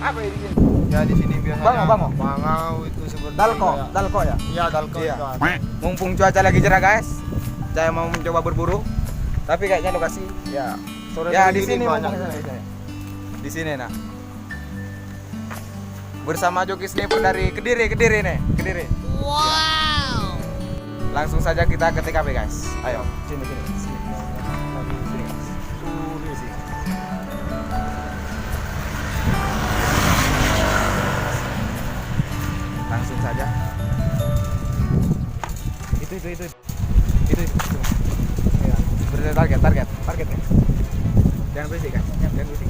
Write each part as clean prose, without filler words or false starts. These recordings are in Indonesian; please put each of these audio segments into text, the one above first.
Apa ya di sini? Ya di sini biasanya Bangau itu sebenarnya. Dalko ya. Iya, dalko Iya. itu ada. Mumpung cuaca lagi cerah guys, saya mau mencoba berburu. Tapi kayaknya lokasi ya. Sore Ya hari di sini banyak. Di sini nah. Bersama joki sniper dari Kediri nih, Kediri. Wow. Langsung saja kita ke TKP guys. Ayo, sini. Sini guys. Sini. Langsung saja. Itu. Ya. Target ya. Jangan berisik guys. Jangan berisik.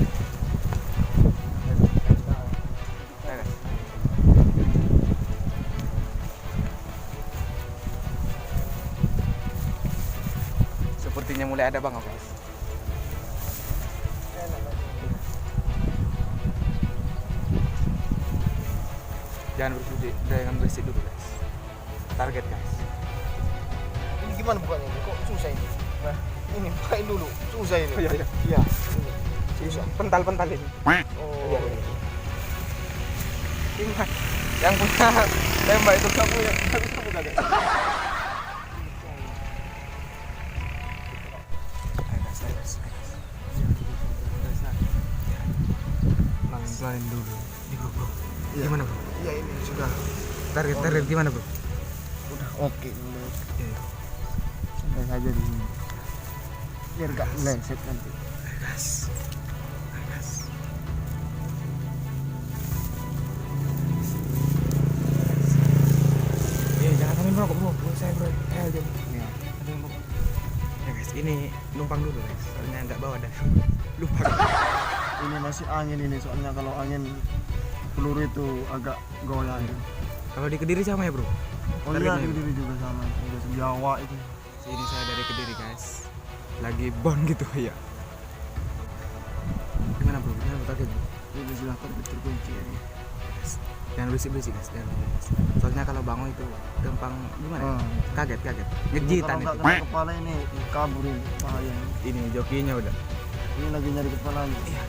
Sepertinya mulai ada bang guys. Jangan berisik dulu guys. Target guys. Ini gimana bukanya? Kok susah ini? Nah, ini bukain dulu. Susah ini. Iya. Iya. Ini. Susah. Pental ini. Oh. Iya. Ini yang punya tembak itu kamu ya. Kamu guys. Lain dulu. Ini bro. Iya. Gimana bro? Iya ini sudah. Target gimana bro? Udah oke dulu. Iya. Santai saja di sini. Biar gak meleset nanti. Gas. Jangan sambil merokok bro. Saya bro. Ayo. Iya. Ada yang merokok. Ya guys, ini numpang dulu guys. Soalnya nggak bawa dan lupa. Ini masih angin ini soalnya kalau angin peluru itu agak goyang. Kalau di Kediri sama ya bro? Oh iya di Kediri juga sama. Udah Jawa itu. Ini saya dari Kediri guys. Lagi bon gitu ya. Gimana bro? Target bro? Ini sudah target terkunci ini. Jangan berisik guys. Soalnya kalau bangun itu gampang gimana? Kaget. Ngejitan Kalau itu. nggak kena kepala ini kabur ini bahaya. Ini jokinya udah. Ini lagi nyari kepalanya. Iya.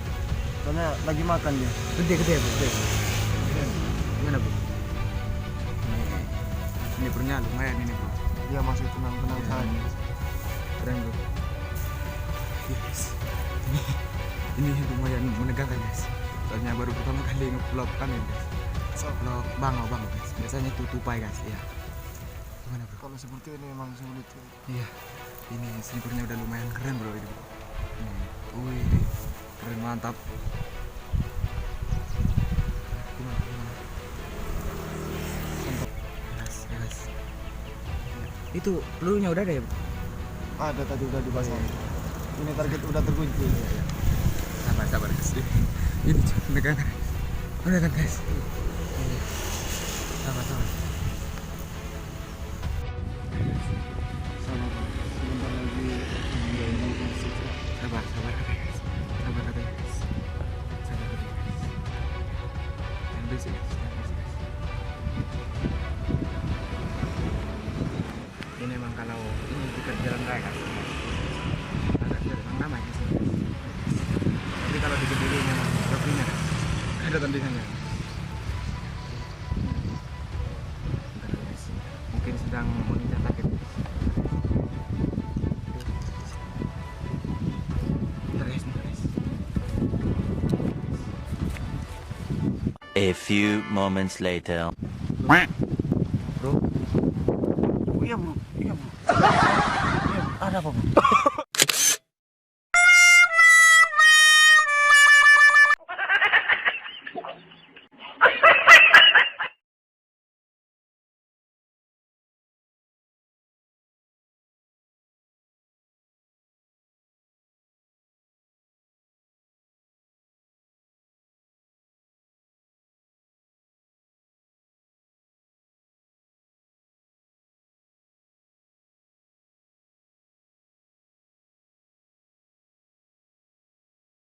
Soalnya lagi makan dia. Gede bro. Gimana bro? Ini pernya lumayan ini bro. Dia masih tenang saja. Keren bro. Yes. Ini lumayan menegangkan guys. Soalnya baru pertama kali nge-vlog kan ini guys. Vlog bangau guys. Biasanya itu tupai guys ya. Gimana bro? Kalau seperti ini memang sulit. Iya. Ini snipernya udah lumayan keren bro ini bro. Wih, keren mantap. Gimana? Yes. Itu pelurunya udah ada ya bro? Ada tadi udah dipasang. Ini target udah terkunci. Sabar guys. Ini negan. Udah kan guys. Sabar. Sebentar lagi. Sabar guys. Jangan berisik guys. Ini memang kalau ini dekat jalan raya kan. Agak memang ramai di sini. Tapi kalau di Kediri memang jokinya kan. Ada tandingannya. Mungkin sedang mengincar target. Guys. A few moments later. Bro. Iya bro. Ada apa bro?